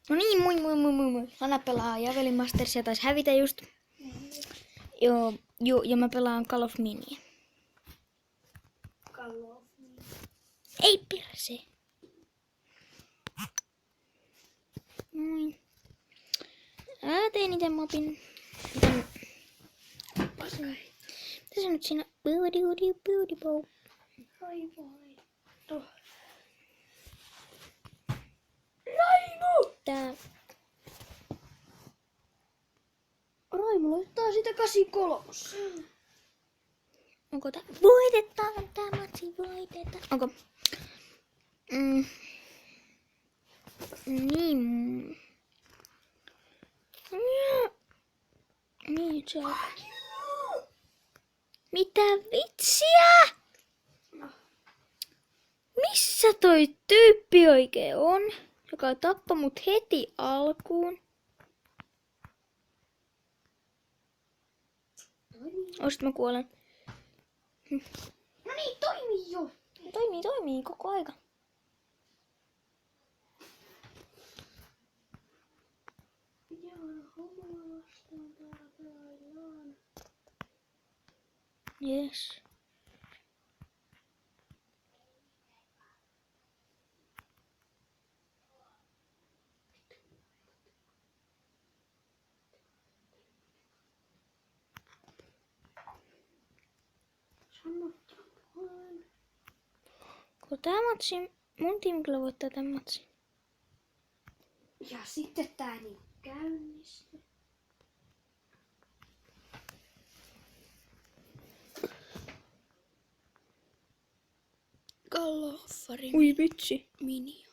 No niin, moi. Lana pelaa Javelin Mastersia, taisi hävitä just. Joo, ja mä pelaan Call of Minia. Call of Mini. Ei perse. Noin. Tein ite mapin. Tässä nyt siinä. Ai voi. Raimo! Tää. Raimo laittaa sitä 83. Onko tää? Voitetaan tää matsi, voitetaan. Onko? Niin. Niin se on. Mitä vitsiä? Missä toi tyyppi oikein on? Joka tappoi mut heti alkuun. Oist mä kuolen. No niin, toimii jo. Toimii koko aika. Yes. Kun tää matsi, mun tiimi kyllä voittaa tän matsin. Ja sitten tää niin käynnistyy. Kalloffari. Ui vitsi. Mini.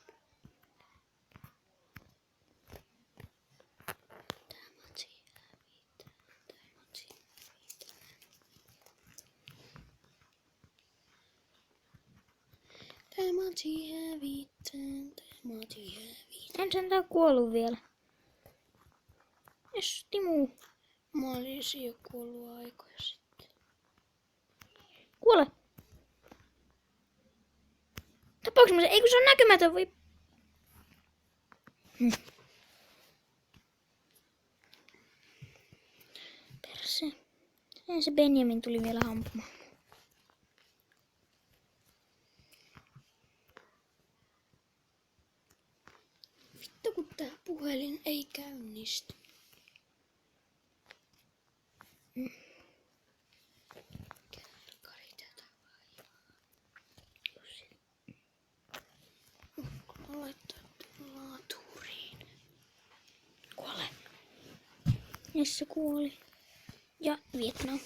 Tämä matsi hävitään. En sentään kuollut vielä. Jes, Timu. Mä olisin jo kuollut aikoja sitten. Kuole. Tapaaks mä se? Ei kun se on näkymätön, voi. Perse. Se Benjamin tuli vielä ampumaan. Vittu kun tää puhelin ei käynnisty. Mä laittaa laaturiin. Kuole. Nesse kuoli. Ja Vietnam.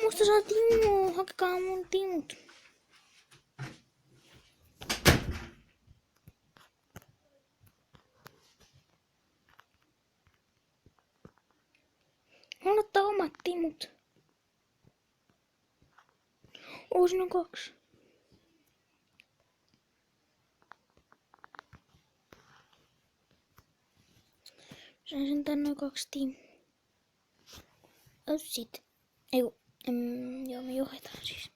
Musta saa Timu. Hakekaa mun Timut. Haluan ottaa omat Timut. Siinä on 2. Sain sen tänne 2 tiimiä. Oh shit. Eiku. Joo, me johdetaan siis.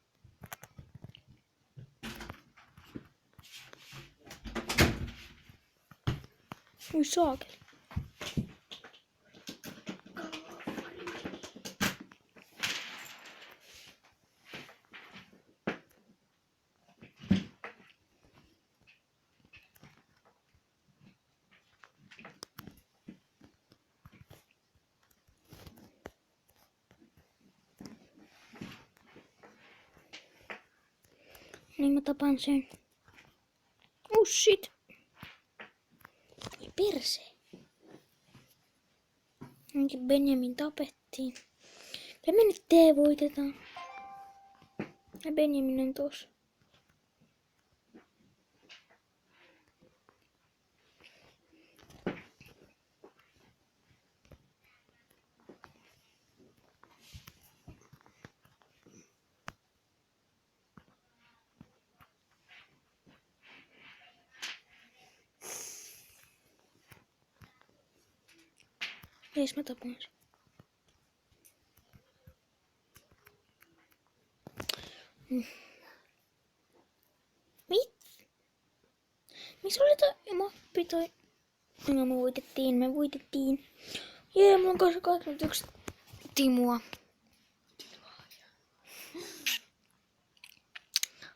Ui saakeli. Niin mä tapan sen. Oh shit. Oi perse. Ainakin Benjamin tapettiin. Mitä me nyt voitetaan? Ja Benjamin on tossa. Ees mä tapan sen. Missä oli toi mappi toi? No me voitettiin. Jee, mulla on 81 timua.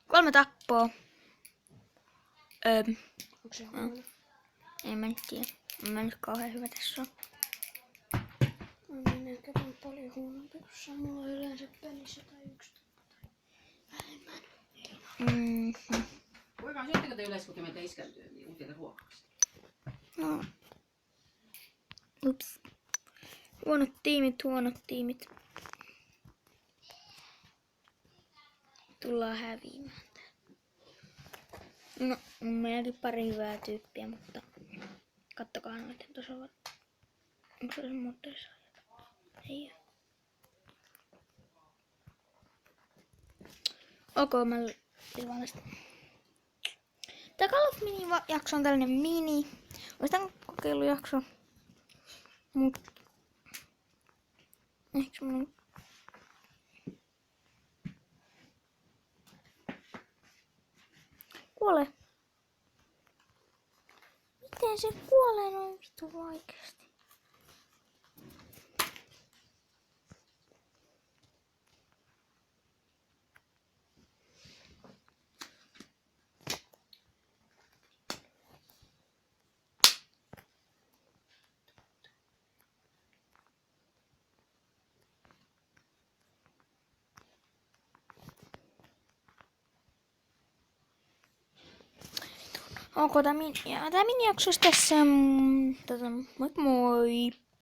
3 tappoa. Onko se huono? En mä nyt tiedä. Mä nyt kauhean hyvä tässä on. No niin, ehkä tää on paljon huonompi, koska mulla on yleensä pelissä tai 1 vähemmän. Kuinka syöttekö te yleensä, kun te menette iskeltyä, niin kun teille ruokaksi? No. Ups. Huonot tiimit. Tullaan häviämään. No, on meilläkin pari hyvää tyyppiä, mutta kattokaa noita tuossa on. Onko se semmoista? Ei oo. Ok, mä liivaan tästä. Tää Call of Mini-jakso on tällainen mini. Oistan kokeilujakso. Mut. Ehkä semmonen. Kuole. Miten se kuolee noin vittu vaikeasti? Onko tää mini-jakso tässä? Moi moi!